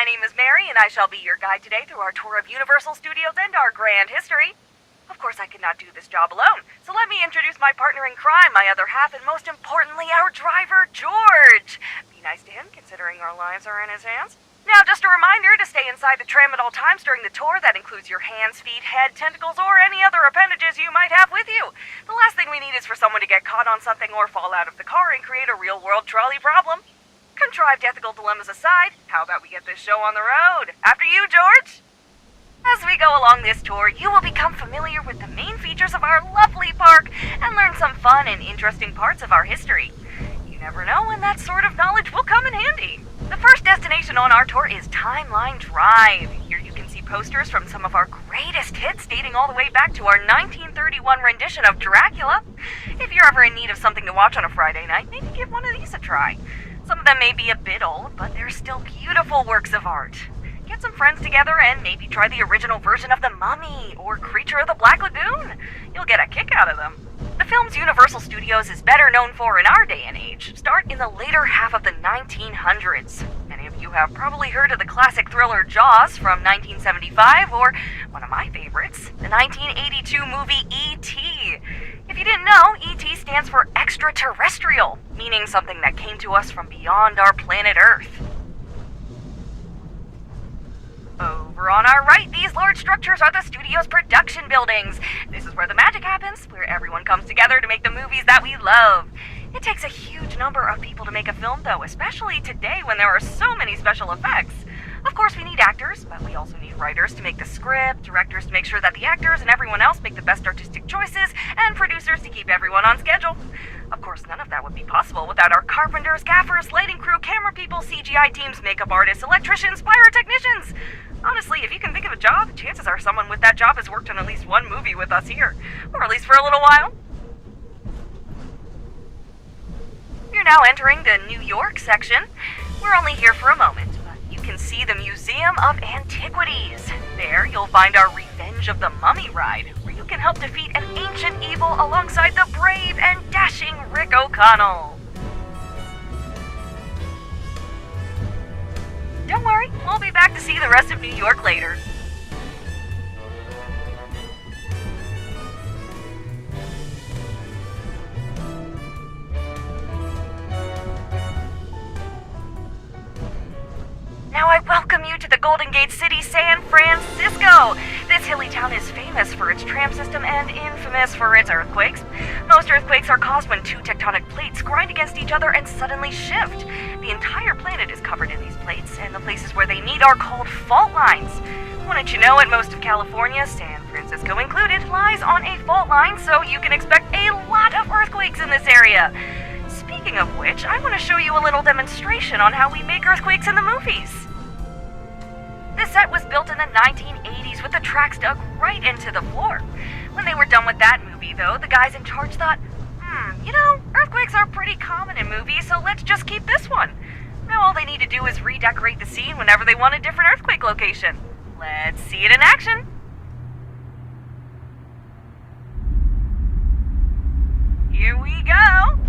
My name is Mary, and I shall be your guide today through our tour of Universal Studios and our grand history. Of course, I could not do this job alone, so let me introduce my partner in crime, my other half, and most importantly, our driver, George. Be nice to him, considering our lives are in his hands. Now, just a reminder to stay inside the tram at all times during the tour. That includes your hands, feet, head, tentacles, or any other appendages you might have with you. The last thing we need is for someone to get caught on something or fall out of the car and create a real-world trolley problem. Contrived ethical dilemmas aside, how about we get this show on the road? After you, George! As we go along this tour, you will become familiar with the main features of our lovely park and learn some fun and interesting parts of our history. You never know when that sort of knowledge will come in handy. The first destination on our tour is Timeline Drive. Here you can see posters from some of our greatest hits dating all the way back to our 1931 rendition of Dracula. If you're ever in need of something to watch on a Friday night, maybe give one of these a try. Some of them may be a bit old, but they're still beautiful works of art. Get some friends together and maybe try the original version of The Mummy or Creature of the Black Lagoon. You'll get a kick out of them. The films Universal Studios is better known for in our day and age start in the later half of the 1900s. Many of you have probably heard of the classic thriller Jaws from 1975, or one of my favorites, the 1982 movie E.T. If you didn't know, E.T. stands for extraterrestrial, meaning something that came to us from beyond our planet Earth. Over on our right, these large structures are the studio's production buildings. This is where the magic happens, where everyone comes together to make the movies that we love. It takes a huge number of people to make a film, though, especially today when there are so many special effects. Of course, we need actors, but we also need writers to make the script, directors to make sure that the actors and everyone else make the best artistic choices, and producers to keep everyone on schedule. Of course, none of that would be possible without our carpenters, gaffers, lighting crew, camera people, CGI teams, makeup artists, electricians, pyrotechnicians. Honestly, if you can think of a job, chances are someone with that job has worked on at least one movie with us here, or at least for a little while. You're now entering the New York section. We're only here for a moment, but you can see the Museum of Antiquities. There, you'll find our Revenge of the Mummy ride, where you can help defeat an ancient evil alongside the brave and dashing Rick O'Connell. Don't worry, we'll be back to see the rest of New York later. Now I welcome you to the Golden Gate City, San Francisco. This hilly town is famous for its tram system and infamous for its earthquakes. Most earthquakes are caused when two tectonic plates grind against each other and suddenly shift. The entire planet is covered in these plates, and the places where they meet are called fault lines. Wouldn't you know it, most of California, San Francisco included, lies on a fault line, so you can expect a lot of earthquakes in this area. Speaking of which, I want to show you a little demonstration on how we make earthquakes in the movies. This set was built in the 1980s with the tracks dug right into the floor. When they were done with that movie, though, the guys in charge thought, earthquakes are pretty common in movies, so let's just keep this one. Now all they need to do is redecorate the scene whenever they want a different earthquake location. Let's see it in action. Here we go.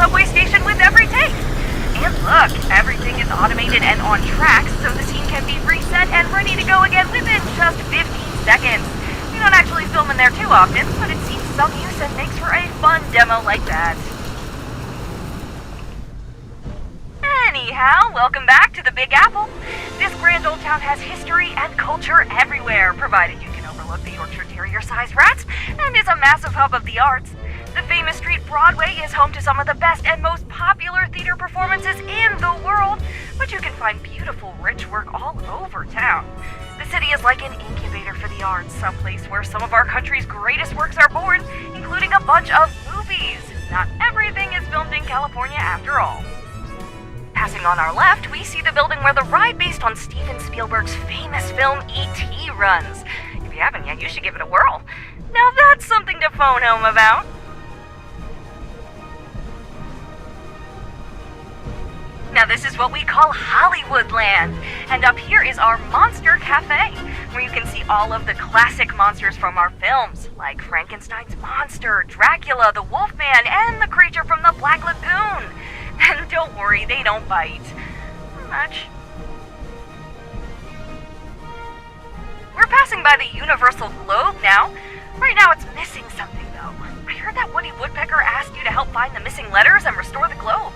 subway station with every take. And look, everything is automated and on tracks, so the scene can be reset and ready to go again within just 15 seconds. We don't actually film in there too often, but it seems some use and makes for a fun demo like that. Anyhow, welcome back to the Big Apple. This grand old town has history and culture everywhere, provided you can overlook the Yorkshire Terrier-sized rats, and is a massive hub of the arts. The famous street Broadway is home to some of the best and most popular theater performances in the world, but you can find beautiful, rich work all over town. The city is like an incubator for the arts, a place where some of our country's greatest works are born, including a bunch of movies. Not everything is filmed in California after all. Passing on our left, we see the building where the ride based on Steven Spielberg's famous film E.T. runs. If you haven't yet, you should give it a whirl. Now that's something to phone home about. Now this is what we call Hollywoodland, and up here is our Monster Cafe, where you can see all of the classic monsters from our films, like Frankenstein's monster, Dracula, the Wolfman, and the creature from the Black Lagoon. And don't worry, they don't bite much. We're passing by the Universal Globe now. Right now it's missing something though. I heard that Woody Woodpecker asked you to help find the missing letters and restore the globe.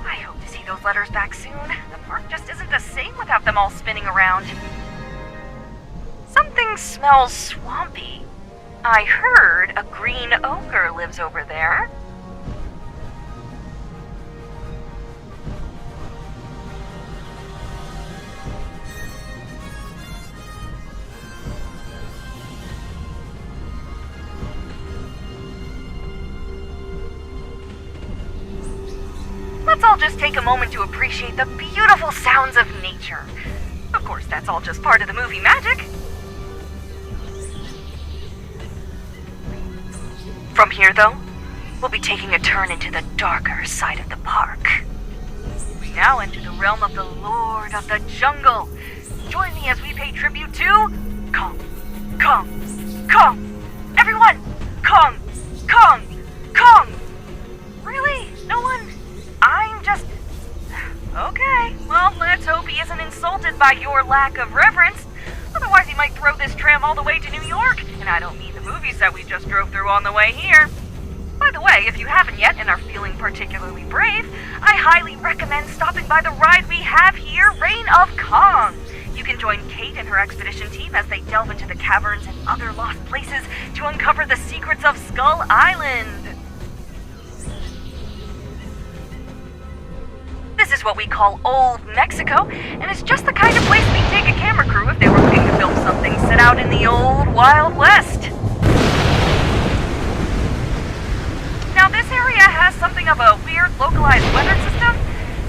I hope to see those letters back soon. The park just isn't the same without them all spinning around. Something smells swampy. I heard a green ogre lives over there. Let's all just take a moment to appreciate the beautiful sounds of nature. Of course, that's all just part of the movie magic. From here, though, we'll be taking a turn into the darker side of the park. We now enter the realm of the Lord of the Jungle. Join me as we pay tribute to Kong, Kong, Kong. Everyone, Kong, Kong, Kong. Really? No one? I'm just... Okay, well, let's hope he isn't insulted by your lack of reverence. Otherwise he might throw this tram all the way to New York, and I don't mean the movies that we just drove through on the way here. By the way, if you haven't yet and are feeling particularly brave, I highly recommend stopping by the ride we have here, Reign of Kong. You can join Kate and her expedition team as they delve into the caverns and other lost places to uncover the secrets of Skull Island. This is what we call Old Mexico, and it's just the kind of place we'd take a camera crew if they were looking to film something set out in the old Wild West. Now this area has something of a weird localized weather system,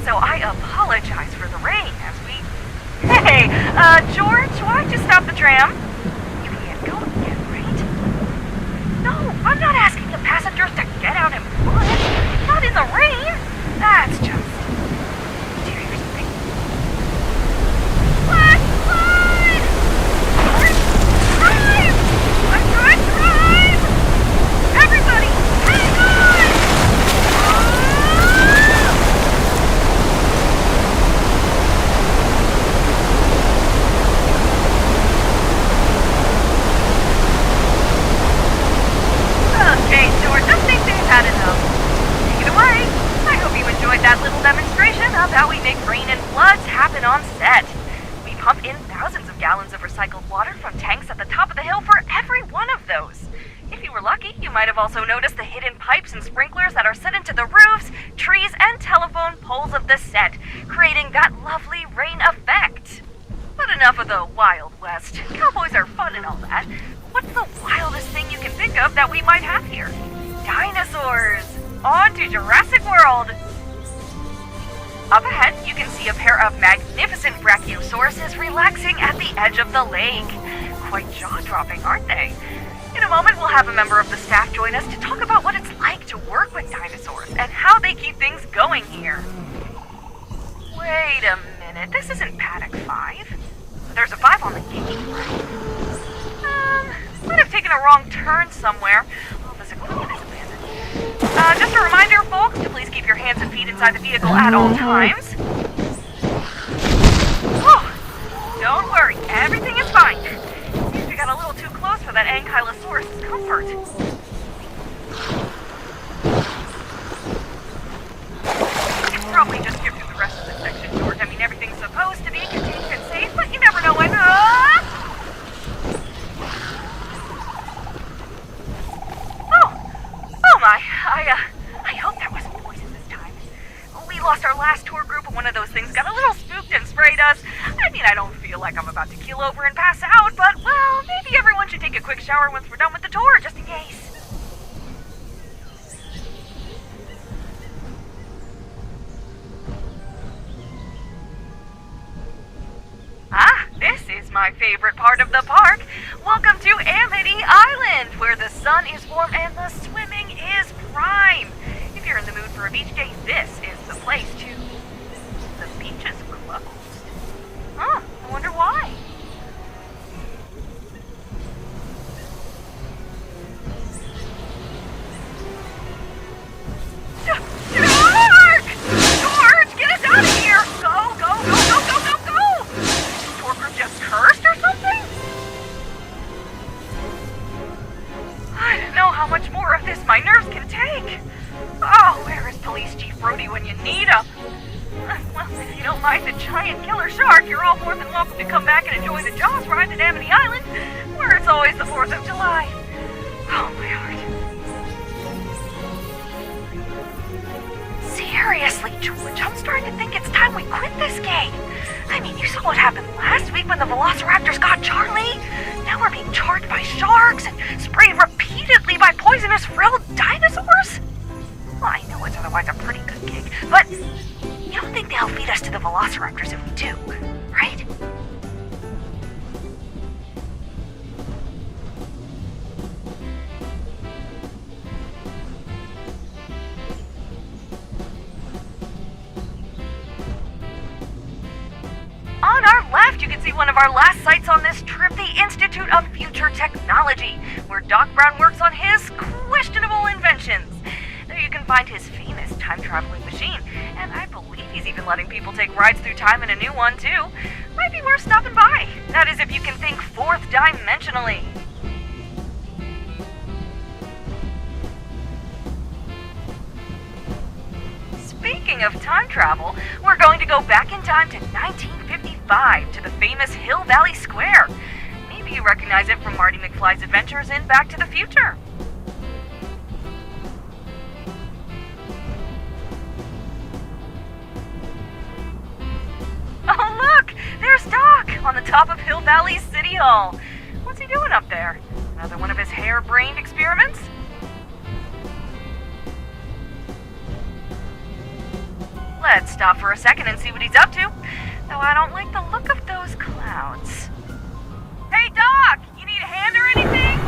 so I apologize for the rain as we... Hey, George, why don't you stop the tram? You can't go yet, right? No, I'm not asking the passengers to get out and push. Not in the rain. That's just... on set. We pump in thousands of gallons of recycled water from tanks at the top of the hill for every one of those. If you were lucky, you might have also noticed the hidden pipes and sprinklers that are set into the roofs, trees, and telephone poles of the set, creating that lovely rain effect. But enough of the Wild West. Cowboys are fun and all that. What's the wildest thing you can think of that we might have here? Dinosaurs! On to Jurassic World! Up ahead, you can see a pair of magnificent brachiosauruses relaxing at the edge of the lake. Quite jaw-dropping, aren't they? In a moment, we'll have a member of the staff join us to talk about what it's like to work with dinosaurs and how they keep things going here. Wait a minute, this isn't Paddock 5. There's a 5 on the gate. Might have taken a wrong turn somewhere. All this equipment is abandoned. Just a reminder, folks, to please keep keep your hands and feet inside the vehicle at all times. Whew. Don't worry, everything is fine. Seems we got a little too close for that Ankylosaurus' comfort. It's probably just skip through the rest of the section, George. I mean, everything's supposed to be contained and safe, but you never know when... Oh my, I hope that wasn't poison this time. We lost our last tour group and one of those things got a little spooked and sprayed us. I mean, I don't feel like I'm about to keel over and pass out, but, well, maybe everyone should take a quick shower once we're done with the tour, just in case. Ah, this is my favorite part of the park. Welcome to Amity Island, where the sun is warm and the swimming is prime. If you're in the mood for a beach day, this is the place to... The beach is closed. Huh, I wonder why. George! George, get us out of here! Go, go, go, go, go, go, go! Is the tour group just cursed or something? I don't know how much more of this my nerves can take. Oh, where is Police Chief Brody when you need him? Well, if you don't mind the giant killer shark, you're all more than welcome to come back and enjoy the Jaws ride at Amity Island, where it's always the 4th of July. Oh, my heart. Seriously, George, I'm starting to think it's time we quit this game. I mean, you saw what happened last week when the Velociraptors got Charlie. Now we're being charged by sharks and sprayed repeatedly by poisonous frilled dinosaurs. Well, I know it's otherwise a pretty good gig, but you don't think they'll feed us to the Velociraptors if we do, right? On our left, you can see one of our last sites on this trip, the Institute of Future Technology, where Doc Brown works on his questionable inventions. There you can find his famous time-traveling machine, and I believe he's even letting people take rides through time in a new one, too. Might be worth stopping by. That is if you can think fourth-dimensionally. Speaking of time travel, we're going to go back in time to 1955 to the famous Hill Valley Square. Maybe you recognize it from Marty McFly's adventures in Back to the Future. Oh look! There's Doc on the top of Hill Valley City Hall. What's he doing up there? Another one of his harebrained experiments? Let's stop for a second and see what he's up to. Though I don't like the look of those clouds. Hey, Doc! You need a hand or anything?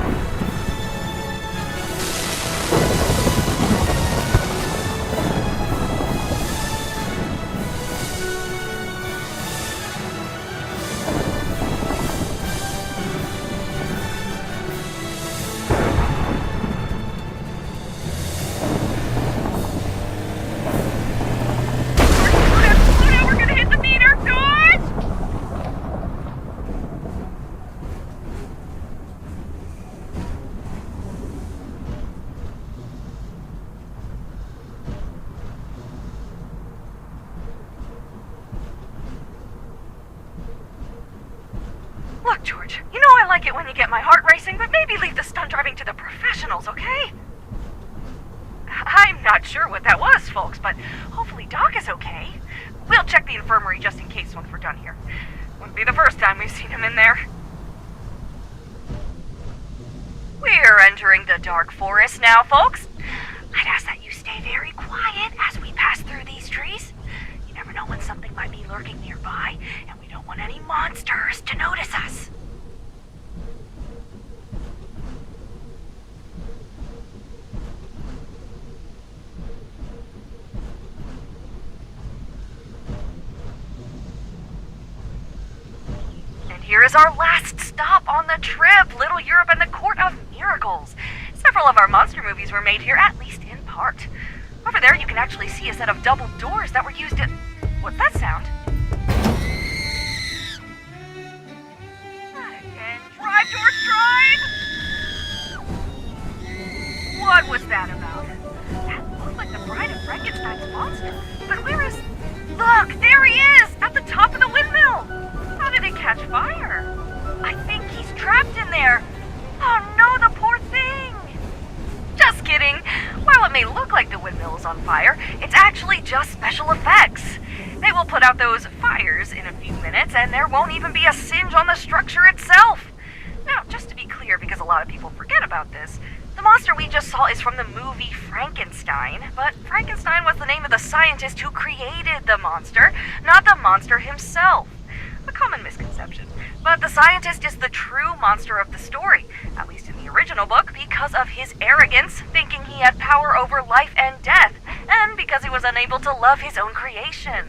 Look, George, you know I like it when you get my heart racing, but maybe leave the stunt driving to the professionals, okay? I'm not sure what that was, folks, but hopefully Doc is okay. We'll check the infirmary just in case once we're done here. Wouldn't be the first time we've seen him in there. We're entering the dark forest now, folks. I'd ask that you stay very quiet as we pass through these trees. You never know when something might be lurking nearby, and we don't want any monsters to notice us. And here is our last stop on the trip, Little Europe and the Court of Miracles. Several of our monster movies were made here, at least in part. Over there, you can actually see a set of double doors that were used to... What's that sound? And drive, George, drive! What was that about? That looked like the bride of Frankenstein's monster. But where is... Look, there he is! At the top of the windmill! How did it catch fire? I think he's trapped in there. Oh no, the poor thing! Just kidding. While it may look like the windmill is on fire, it's actually just special effects. They will put out those fires in a few minutes, and there won't even be a singe on the structure itself. Now, just to be clear, because a lot of people forget about this, the monster we just saw is from the movie Frankenstein, but Frankenstein was the name of the scientist who created the monster, not the monster himself. A common misconception. But the scientist is the true monster of the story, at least in the original book, because of his arrogance, thinking he had power over life and death, and because he was unable to love his own creation.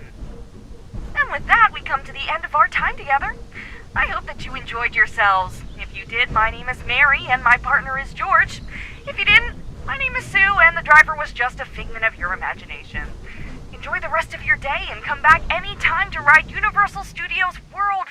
And with that, we come to the end of our time together. I hope that you enjoyed yourselves. If you did, my name is Mary, and my partner is George. If you didn't, my name is Sue, and the driver was just a figment of your imagination. Enjoy the rest of your day, and come back anytime to ride Universal Studios' world